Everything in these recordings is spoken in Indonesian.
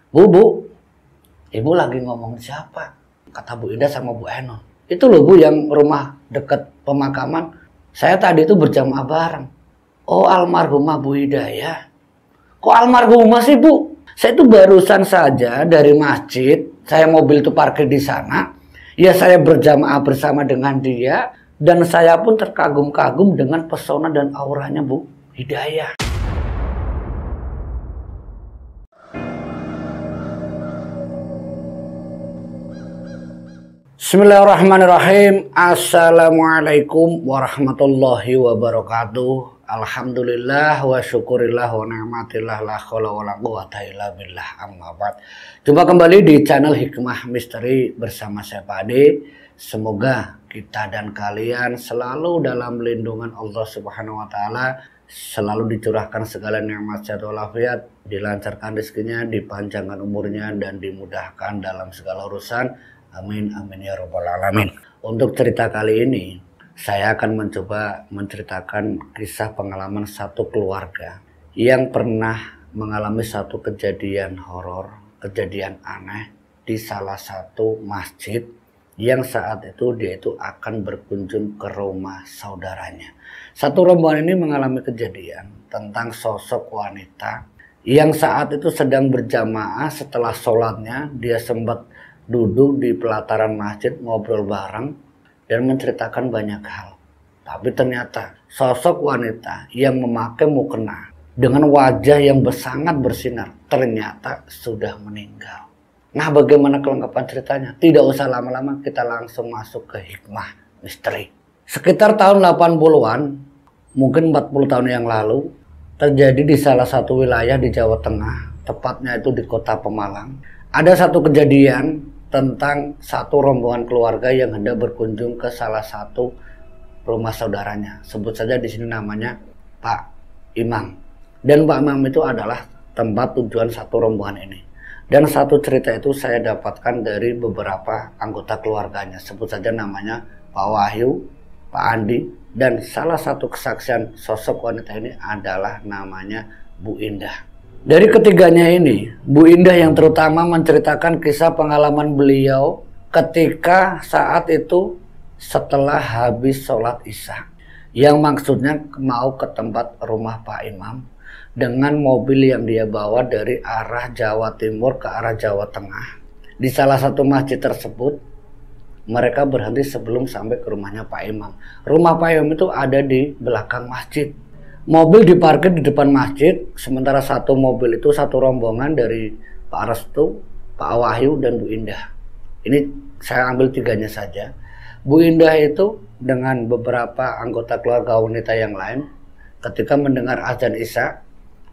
Bu, ibu lagi ngomong siapa? Kata Bu Indah sama Bu Ainun. Itu loh Bu, yang rumah dekat pemakaman. Saya tadi itu berjamaah bareng. Oh, almarhumah Bu Hidayah. Kok almarhumah sih Bu? Saya itu barusan saja dari masjid. Saya mobil itu parkir di sana. Ya, saya berjamaah bersama dengan dia. Dan saya pun terkagum-kagum dengan pesona dan auranya Bu Hidayah. Bismillahirrahmanirrahim. Assalamualaikum warahmatullahi wabarakatuh. Alhamdulillah wa syukurillah wa ni'matillah la khola wa la quwata illa billah, amma ba'd. Jumpa kembali di channel Hikmah Misteri bersama saya Pak Ade. Semoga kita dan kalian selalu dalam lindungan Allah Subhanahu wa taala, selalu dicurahkan segala nikmat sehat walafiat, dilancarkan rezekinya, dipanjangkan umurnya, dan dimudahkan dalam segala urusan. Amin amin ya robbal alamin. Untuk cerita kali ini saya akan mencoba menceritakan kisah pengalaman satu keluarga yang pernah mengalami satu kejadian horor, kejadian aneh di salah satu masjid yang saat itu dia itu akan berkunjung ke rumah saudaranya. Satu rombongan ini mengalami kejadian tentang sosok wanita yang saat itu sedang berjamaah. Setelah sholatnya dia sempat duduk di pelataran masjid ngobrol bareng dan menceritakan banyak hal. Tapi ternyata sosok wanita yang memakai mukena dengan wajah yang sangat bersinar ternyata sudah meninggal. Nah, bagaimana kelengkapan ceritanya? Tidak usah lama-lama, kita langsung masuk ke Hikmah Misteri. Sekitar tahun 80-an, mungkin 40 tahun yang lalu, terjadi di salah satu wilayah di Jawa Tengah, tepatnya itu di kota Pemalang. Ada satu kejadian tentang satu rombongan keluarga yang hendak berkunjung ke salah satu rumah saudaranya. Sebut saja di sini namanya Pak Imam. Dan Pak Imam itu adalah tempat tujuan satu rombongan ini. Dan satu cerita itu saya dapatkan dari beberapa anggota keluarganya. Sebut saja namanya Pak Wahyu, Pak Andi, dan salah satu kesaksian sosok wanita ini adalah namanya Bu Indah. Dari ketiganya ini, Bu Indah yang terutama menceritakan kisah pengalaman beliau ketika saat itu setelah habis sholat Isya. Yang maksudnya mau ke tempat rumah Pak Imam dengan mobil yang dia bawa dari arah Jawa Timur ke arah Jawa Tengah. Di salah satu masjid tersebut, mereka berhenti sebelum sampai ke rumahnya Pak Imam. Rumah Pak Imam itu ada di belakang masjid. Mobil diparkir di depan masjid, sementara satu mobil itu satu rombongan dari Pak Restu, Pak Wahyu, dan Bu Indah. Ini saya ambil tiganya saja. Bu Indah itu dengan beberapa anggota keluarga wanita yang lain, ketika mendengar azan Isya,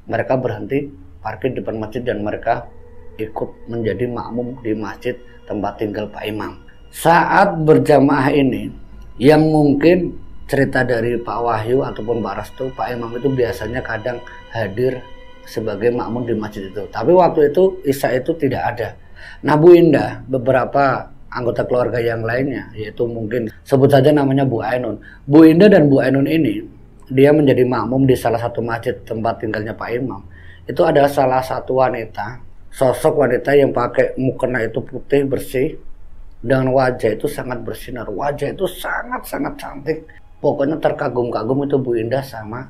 mereka berhenti parkir di depan masjid dan mereka ikut menjadi makmum di masjid tempat tinggal Pak Imam. Saat berjamaah ini, yang mungkin cerita dari Pak Wahyu ataupun Pak Restu, Pak Imam itu biasanya kadang hadir sebagai makmum di masjid itu. Tapi waktu itu Isya itu tidak ada. Nah, Bu Indah, beberapa anggota keluarga yang lainnya, yaitu mungkin sebut saja namanya Bu Ainun. Bu Indah dan Bu Ainun ini, dia menjadi makmum di salah satu masjid tempat tinggalnya Pak Imam. Itu adalah salah satu wanita, sosok wanita yang pakai mukena itu putih bersih, dengan wajah itu sangat bersinar. Wajah itu sangat-sangat cantik. Pokoknya terkagum-kagum itu Bu Indah sama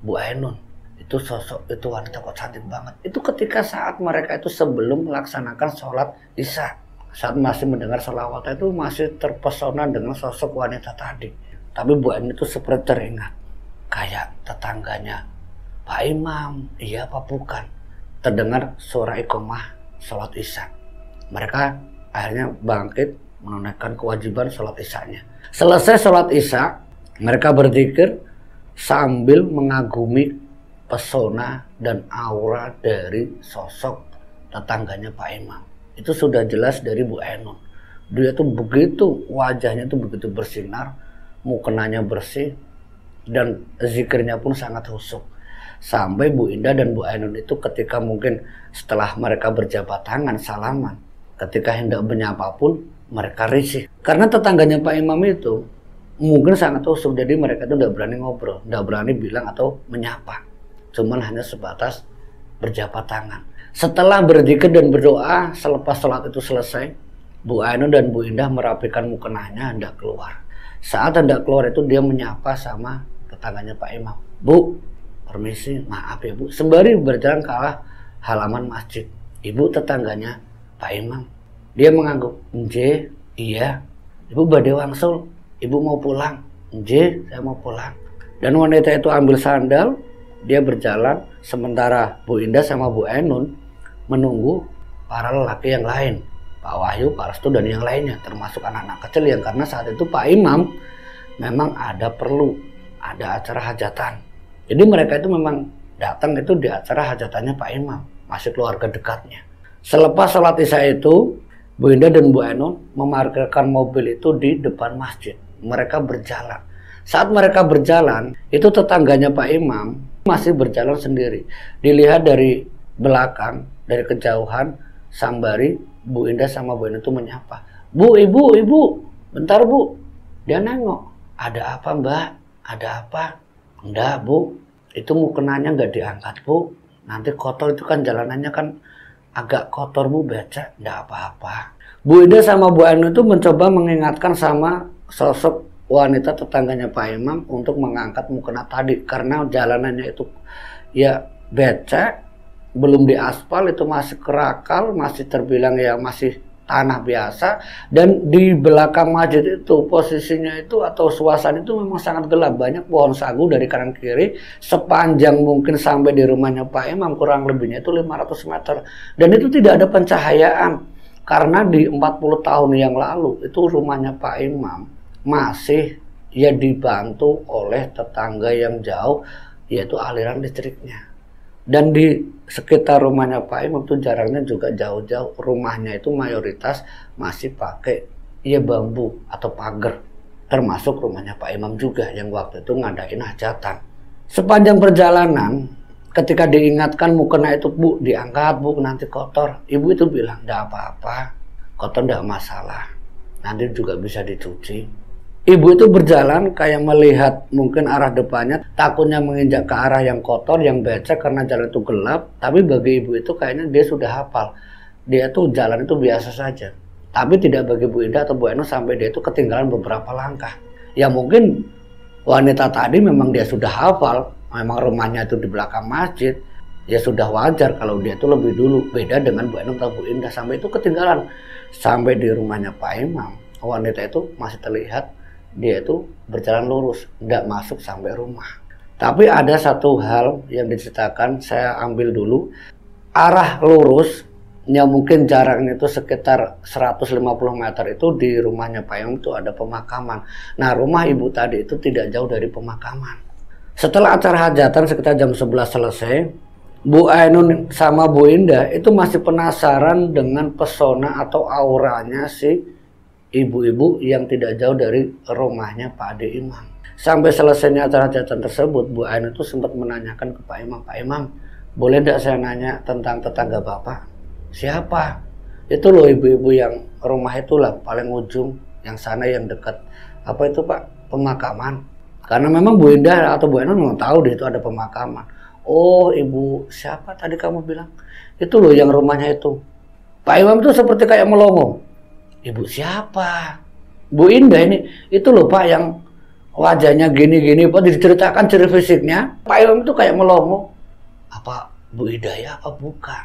Bu Ainun. Itu sosok, itu wanita kok cantik banget. Itu ketika saat mereka itu sebelum melaksanakan sholat Isya. Saat masih mendengar sholawat itu masih terpesona dengan sosok wanita tadi. Tapi Bu Ainun itu seperti teringat. Kayak tetangganya Pak Imam, iya apa bukan? Terdengar suara iqomah sholat Isya. Mereka akhirnya bangkit menunaikan kewajiban sholat Isyanya. Selesai sholat Isya, mereka berzikir sambil mengagumi pesona dan aura dari sosok tetangganya Pak Imam. Itu sudah jelas dari Bu Ainun. Dia tuh begitu, wajahnya tuh begitu bersinar, mukenanya bersih, dan zikirnya pun sangat khusyuk. Sampai Bu Indah dan Bu Ainun itu ketika mungkin setelah mereka berjabat tangan, salaman, ketika hendak menyapa pun mereka risih. Karena tetangganya Pak Imam itu mungkin sangat khusyuk, jadi mereka itu tidak berani ngobrol, tidak berani bilang atau menyapa. Cuman hanya sebatas berjabat tangan. Setelah berzikir dan berdoa, selepas sholat itu selesai, Bu Ainun dan Bu Indah merapikan mukenahnya hendak keluar. Saat hendak keluar itu dia menyapa sama tetangganya Pak Imam. Bu, permisi, maaf ya Bu. Sembari berjalan ke arah halaman masjid. Ibu tetangganya Pak Imam. Dia mengangguk, "Nje, iya. Ibu badhe wangsul, ibu mau pulang." "Nje, saya mau pulang." Dan wanita itu ambil sandal, dia berjalan, sementara Bu Indah sama Bu Ainun menunggu para lelaki yang lain, Pak Wahyu, Pak Restu, dan yang lainnya, termasuk anak-anak kecil yang karena saat itu Pak Imam memang ada acara hajatan. Jadi mereka itu memang datang itu di acara hajatannya Pak Imam, masih keluarga dekatnya. Selepas sholat isya itu, Bu Indah dan Bu Ainun memarkirkan mobil itu di depan masjid. Mereka berjalan. Saat mereka berjalan, itu tetangganya Pak Imam masih berjalan sendiri. Dilihat dari belakang, dari kejauhan, sambari Bu Indah sama Bu Ainun itu menyapa. "Bu, ibu, bentar Bu." Dia nengok. "Ada apa Mbak? Ada apa?" "Enggak Bu, itu mukenanya nggak diangkat Bu. Nanti kotor, itu kan jalanannya kan agak kotor Bu, becek." "Enggak apa-apa." Bu Indah sama Bu Ainun itu mencoba mengingatkan sama sosok wanita tetangganya Pak Imam untuk mengangkat mukena tadi. Karena jalanannya itu ya becek, belum diaspal, itu masih kerakal, masih terbilang ya masih tanah biasa. Dan di belakang masjid itu posisinya itu atau suasana itu memang sangat gelap. Banyak pohon sagu dari kanan kiri, sepanjang mungkin sampai di rumahnya Pak Imam kurang lebihnya itu 500 meter. Dan itu tidak ada pencahayaan. Karena di 40 tahun yang lalu itu rumahnya Pak Imam masih ya dibantu oleh tetangga yang jauh, yaitu aliran listriknya. Dan di sekitar rumahnya Pak Imam itu jarangnya juga jauh-jauh. Rumahnya itu mayoritas masih pakai ya bambu atau pagar. Termasuk rumahnya Pak Imam juga yang waktu itu ngadain hajatan. Sepanjang perjalanan, ketika diingatkan mukena itu, "Bu, diangkat Bu, nanti kotor." Ibu itu bilang, "Enggak apa-apa, kotor enggak masalah, nanti juga bisa dicuci." Ibu itu berjalan kayak melihat mungkin arah depannya, takutnya menginjak ke arah yang kotor, yang becek karena jalan itu gelap. Tapi bagi ibu itu kayaknya dia sudah hafal. Dia tuh jalan itu biasa saja. Tapi tidak bagi Bu Indah atau Bu Ainun sampai dia itu ketinggalan beberapa langkah. Ya mungkin wanita tadi memang dia sudah hafal, memang rumahnya itu di belakang masjid. Ya sudah wajar kalau dia itu lebih dulu. Beda dengan Bu Ainun atau Bu Indah, sampai itu ketinggalan. Sampai di rumahnya Pak Imam, wanita itu masih terlihat dia itu berjalan lurus, nggak masuk sampai rumah. Tapi ada satu hal yang diceritakan, saya ambil dulu. Arah lurusnya mungkin jaraknya itu sekitar 150 meter itu di rumahnya Pak Imam itu ada pemakaman. Nah, rumah ibu tadi itu tidak jauh dari pemakaman. Setelah acara hajatan sekitar jam 11 selesai, Bu Ainun sama Bu Indah itu masih penasaran dengan pesona atau auranya si ibu-ibu yang tidak jauh dari rumahnya Pak Ade Imam. Sampai selesainya acara hajatan tersebut, Bu Ainun itu sempat menanyakan ke Pak Imam, "Pak Imam, boleh tidak saya nanya tentang tetangga Bapak?" "Siapa?" "Itu loh ibu-ibu yang rumah itulah, paling ujung, yang sana yang dekat." "Apa itu Pak?" "Pemakaman." Karena memang Bu Indah atau Bu Ainun memang tahu di situ ada pemakaman. "Oh, ibu siapa tadi kamu bilang?" "Itu loh yang rumahnya itu." Pak Imam itu seperti kayak melongo. "Ibu siapa?" "Bu Indah ini, itu loh Pak yang wajahnya gini-gini Pak." Diceritakan ciri fisiknya. Pak Imam itu kayak melongo. "Apa Bu Hidayah apa bukan?"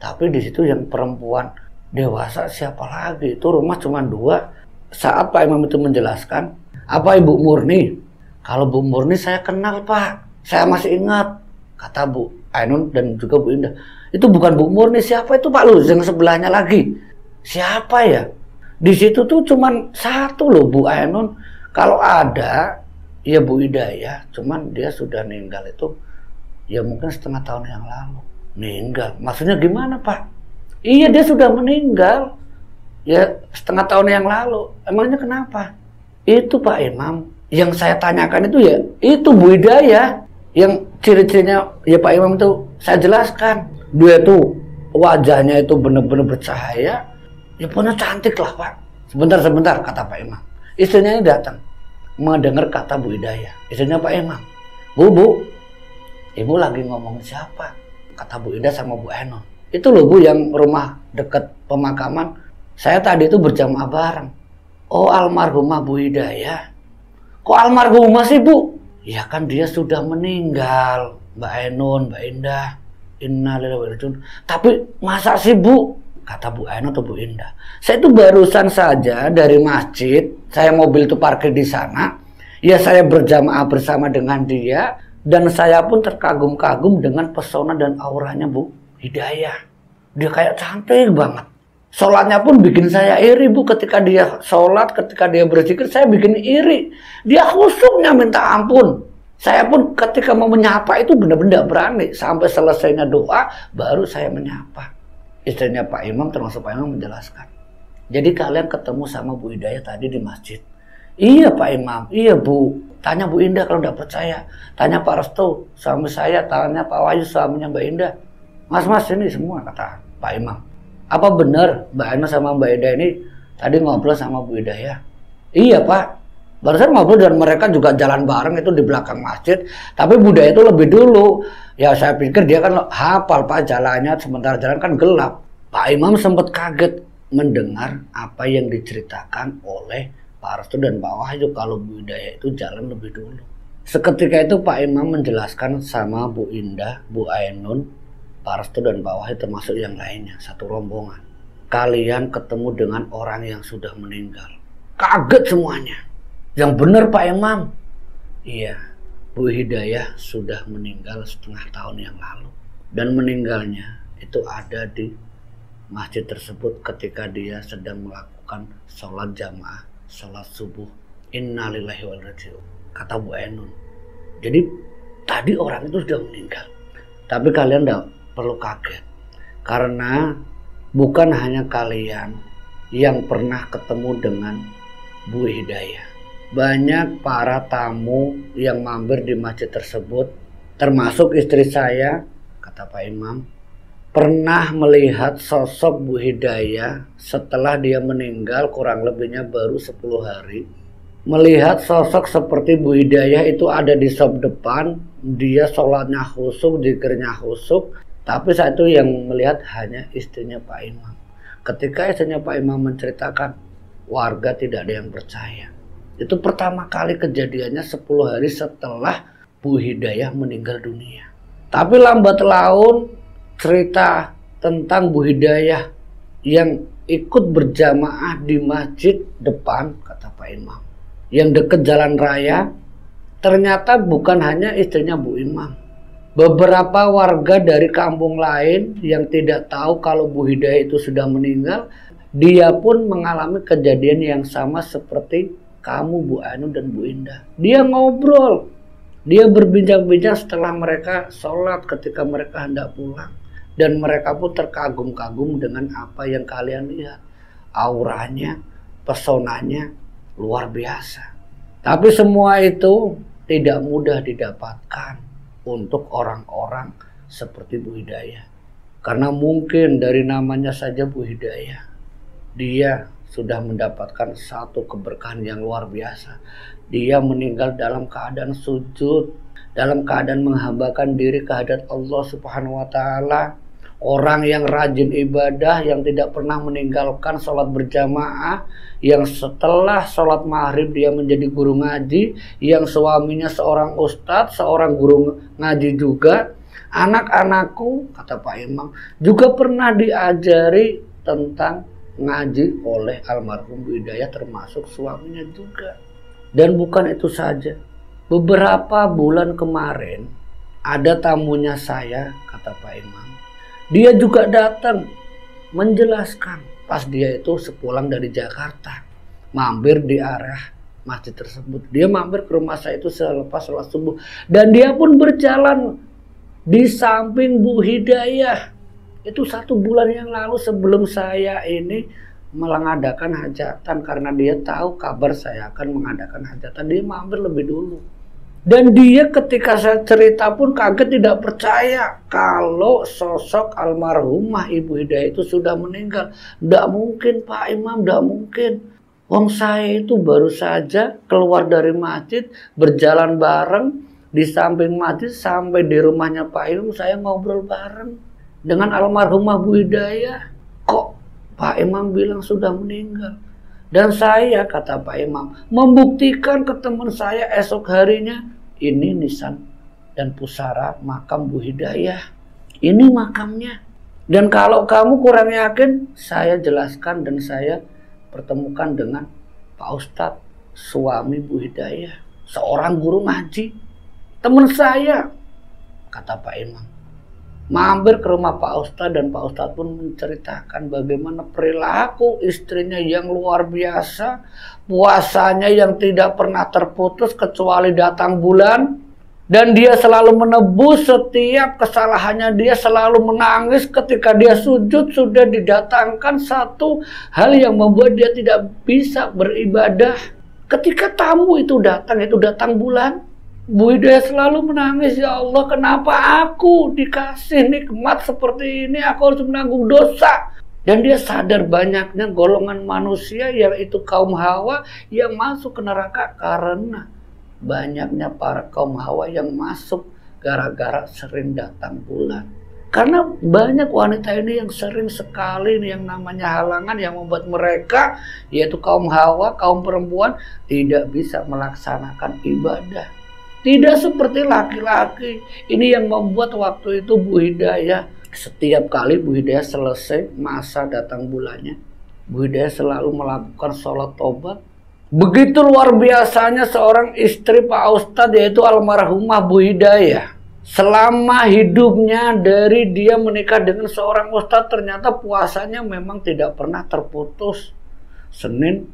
Tapi di situ yang perempuan dewasa siapa lagi? Itu rumah cuma 2. Saat Pak Imam itu menjelaskan, "Apa Ibu Murni?" "Kalau Bu Murni saya kenal Pak, saya masih ingat," kata Bu Ainun dan juga Bu Indah. "Itu bukan Bu Murni, siapa itu Pak lu yang sebelahnya lagi?" "Siapa ya?" Di situ tuh cuman satu loh Bu Ainun. Kalau ada ya Bu Hidayah, cuman dia sudah meninggal itu ya mungkin setengah tahun yang lalu. Meninggal? Maksudnya gimana Pak? Iya, dia sudah meninggal ya setengah tahun yang lalu. Emangnya kenapa? Itu Pak Imam yang saya tanyakan itu ya itu Bu Hidayah, yang ciri-cirinya ya Pak Imam itu saya jelaskan. Dia tuh wajahnya itu benar-benar bercahaya. Ya pokoknya cantik lah Pak. Sebentar kata Pak Imam. Istrinya ini datang mendengar kata Bu Hidayah. Istrinya Pak Imam. Bu, ibu lagi ngomong siapa?" Kata Bu Indah sama Bu Ainun. Itu loh Bu, yang rumah dekat pemakaman. Saya tadi itu berjamaah bareng. Oh, almarhumah Bu Hidayah. Kok almarhumah sih Bu? Ya kan dia sudah meninggal, Mbak Ainun, Mbak Indah. Innalillahi wa inna ilaihi raji'un. Tapi masa sih Bu? Kata Bu Ainun atau Bu Indah. Saya itu barusan saja dari masjid. Saya mobil itu parkir di sana. Ya saya berjamaah bersama dengan dia. Dan saya pun terkagum-kagum dengan pesona dan auranya Bu Hidayah. Dia kayak cantik banget. Sholatnya pun bikin saya iri Bu. Ketika dia sholat, ketika dia berzikir, saya bikin iri. Dia khusyuknya minta ampun. Saya pun ketika mau menyapa itu benar-benar berani. Sampai selesainya doa, baru saya menyapa. Istrinya Pak Imam, termasuk Pak Imam, menjelaskan. Jadi kalian ketemu sama Bu Hidayah tadi di masjid. Iya Pak Imam, iya Bu. Tanya Bu Indah kalau nggak percaya. Tanya Pak Restu, suami saya. Tanya Pak Wahyu, suaminya Mbak Indah. Mas ini semua, kata Pak Imam. Apa benar Mbak Ainun sama Mbak Indah ini tadi ngobrol sama Bu Hidayah? Iya Pak. Barusan ngobrol dan mereka juga jalan bareng itu di belakang masjid. Tapi Bu Hidayah itu lebih dulu. Ya saya pikir dia kan hafal Pak jalannya, sementara jalan kan gelap. Pak Imam sempat kaget mendengar apa yang diceritakan oleh Pak Restu dan Pak Wahyu kalau Bu Hidayah itu jalan lebih dulu. Seketika itu Pak Imam menjelaskan sama Bu Indah, Bu Ainun, Pak Restu dan Pak Wahyu termasuk yang lainnya, satu rombongan. Kalian ketemu dengan orang yang sudah meninggal. Kaget semuanya. Yang benar Pak Imam. Iya, Bu Hidayah sudah meninggal setengah tahun yang lalu. Dan meninggalnya itu ada di masjid tersebut ketika dia sedang melakukan sholat jamaah, sholat subuh. Innalillahi wa inna ilaihi raji'un, kata Bu Ainun. Jadi tadi orang itu sudah meninggal. Tapi kalian tidak perlu kaget. Karena bukan hanya kalian yang pernah ketemu dengan Bu Hidayah. Banyak para tamu yang mampir di masjid tersebut, termasuk istri saya, kata Pak Imam, pernah melihat sosok Bu Hidayah setelah dia meninggal kurang lebihnya baru 10 hari. Melihat sosok seperti Bu Hidayah itu ada di sop depan, dia sholatnya khusyuk, zikirnya khusyuk, tapi saat itu yang melihat hanya istrinya Pak Imam. Ketika istrinya Pak Imam menceritakan, warga tidak ada yang percaya. Itu pertama kali kejadiannya 10 hari setelah Bu Hidayah meninggal dunia. Tapi lambat laun cerita tentang Bu Hidayah yang ikut berjamaah di masjid depan, kata Pak Imam, yang dekat jalan raya, ternyata bukan hanya istrinya Bu Imam. Beberapa warga dari kampung lain yang tidak tahu kalau Bu Hidayah itu sudah meninggal, dia pun mengalami kejadian yang sama seperti kamu Bu Ainun dan Bu Indah. Dia ngobrol, dia berbincang-bincang setelah mereka sholat ketika mereka hendak pulang. Dan mereka pun terkagum-kagum dengan apa yang kalian lihat. Auranya, pesonanya luar biasa. Tapi semua itu tidak mudah didapatkan untuk orang-orang seperti Bu Hidayah. Karena mungkin dari namanya saja Bu Hidayah, dia sudah mendapatkan satu keberkahan yang luar biasa. Dia meninggal dalam keadaan sujud, dalam keadaan menghambakan diri kehadirat Allah Subhanahu wa Ta'ala. Orang yang rajin ibadah, yang tidak pernah meninggalkan sholat berjamaah, yang setelah sholat maghrib dia menjadi guru ngaji, yang suaminya seorang ustadz, seorang guru ngaji juga. Anak-anakku, kata Pak Imam, juga pernah diajari tentang ngaji oleh almarhum Bu Hidayah, termasuk suaminya juga. Dan bukan itu saja, beberapa bulan kemarin ada tamunya saya, kata Pak Imam, dia juga datang menjelaskan pas dia itu sepulang dari Jakarta, mampir di arah masjid tersebut. Dia mampir ke rumah saya itu selepas sholat subuh, dan dia pun berjalan di samping Bu Hidayah. Itu 1 bulan yang lalu sebelum saya ini mengadakan hajatan. Karena dia tahu kabar saya akan mengadakan hajatan, dia mampir lebih dulu. Dan dia ketika saya cerita pun kaget, tidak percaya kalau sosok almarhumah Ibu Hidayah itu sudah meninggal. Tidak mungkin Pak Imam, tidak mungkin. Wong saya itu baru saja keluar dari masjid, berjalan bareng di samping masjid sampai di rumahnya Pak Imam, saya ngobrol bareng. dengan almarhumah Bu Hidayah. Kok Pak Imam bilang sudah meninggal? Dan saya, kata Pak Imam, membuktikan ke teman saya esok harinya, ini nisan dan pusara makam Bu Hidayah. Ini makamnya. Dan kalau kamu kurang yakin, saya jelaskan dan saya pertemukan dengan Pak Ustadz, suami Bu Hidayah, seorang guru ngaji, teman saya, kata Pak Imam. Mampir ke rumah Pak Ustadz dan Pak Ustadz pun menceritakan bagaimana perilaku istrinya yang luar biasa, puasanya yang tidak pernah terputus kecuali datang bulan, dan dia selalu menebus setiap kesalahannya. Dia selalu menangis ketika dia sujud. Sudah didatangkan satu hal yang membuat dia tidak bisa beribadah. Ketika tamu itu datang bulan, Bu Hidayah selalu menangis, ya Allah, kenapa aku dikasih nikmat seperti ini, aku harus menanggung dosa. Dan dia sadar banyaknya golongan manusia, yaitu kaum Hawa, yang masuk ke neraka karena banyaknya para kaum Hawa yang masuk gara-gara sering datang bulan. Karena banyak wanita ini yang sering sekali yang namanya halangan yang membuat mereka, yaitu kaum Hawa, kaum perempuan, tidak bisa melaksanakan ibadah. Tidak seperti laki-laki. Ini yang membuat waktu itu Bu Hidayah, setiap kali Bu Hidayah selesai masa datang bulannya, Bu Hidayah selalu melakukan sholat tobat. Begitu luar biasanya seorang istri Pak Ustadz, yaitu almarhumah Bu Hidayah. Selama hidupnya dari dia menikah dengan seorang ustadz, ternyata puasanya memang tidak pernah terputus. Senin,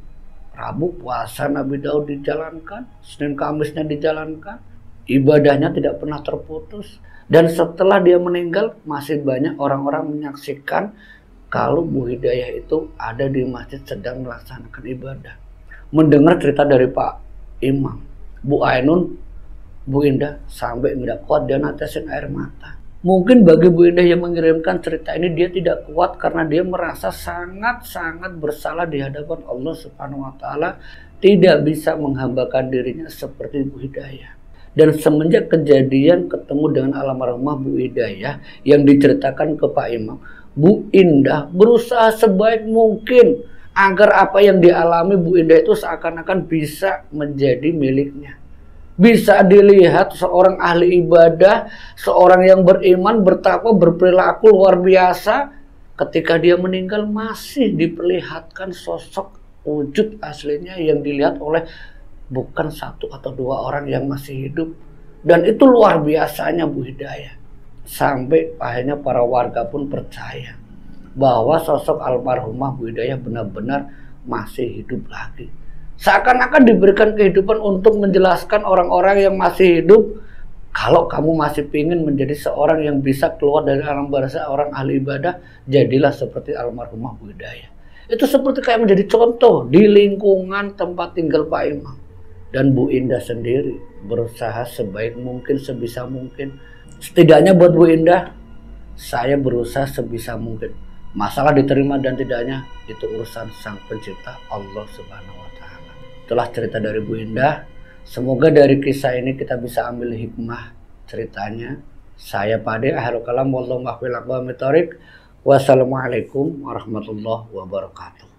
Rabu puasa Nabi Daud dijalankan, Senin Kamisnya dijalankan, ibadahnya tidak pernah terputus. Dan setelah dia meninggal, masih banyak orang-orang menyaksikan kalau Bu Hidayah itu ada di masjid sedang melaksanakan ibadah. Mendengar cerita dari Pak Imam, Bu Ainun, Bu Indah sampai tidak kuat, dia netesin air mata. Mungkin bagi Bu Indah yang mengirimkan cerita ini, dia tidak kuat karena dia merasa sangat-sangat bersalah di hadapan Allah Subhanahu wa Ta'ala, tidak bisa menghambakan dirinya seperti Bu Hidayah. Dan semenjak kejadian ketemu dengan almarhumah Bu Hidayah yang diceritakan ke Pak Imam, Bu Indah berusaha sebaik mungkin agar apa yang dialami Bu Indah itu seakan-akan bisa menjadi miliknya. Bisa dilihat seorang ahli ibadah, seorang yang beriman, bertakwa, berperilaku luar biasa. Ketika dia meninggal masih diperlihatkan sosok wujud aslinya yang dilihat oleh bukan satu atau dua orang yang masih hidup. Dan itu luar biasanya Bu Hidayah. Sampai akhirnya para warga pun percaya bahwa sosok almarhumah Bu Hidayah benar-benar masih hidup lagi. Seakan-akan diberikan kehidupan untuk menjelaskan orang-orang yang masih hidup, kalau kamu masih ingin menjadi seorang yang bisa keluar dari alam barzakh, orang ahli ibadah, jadilah seperti almarhumah Bu Hidayah. Itu seperti kayak menjadi contoh di lingkungan tempat tinggal Pak Imam. Dan Bu Indah sendiri berusaha sebaik mungkin, sebisa mungkin. Setidaknya buat Bu Indah, saya berusaha sebisa mungkin. Masalah diterima dan tidaknya itu urusan Sang Pencipta, Allah Subhanahu wa Ta'ala. Itulah cerita dari Bu Indah. Semoga dari kisah ini kita bisa ambil hikmah ceritanya. Saya Pade, akhirul kalam, wallahu a'lam bishawab. Wassalamualaikum warahmatullahi wabarakatuh.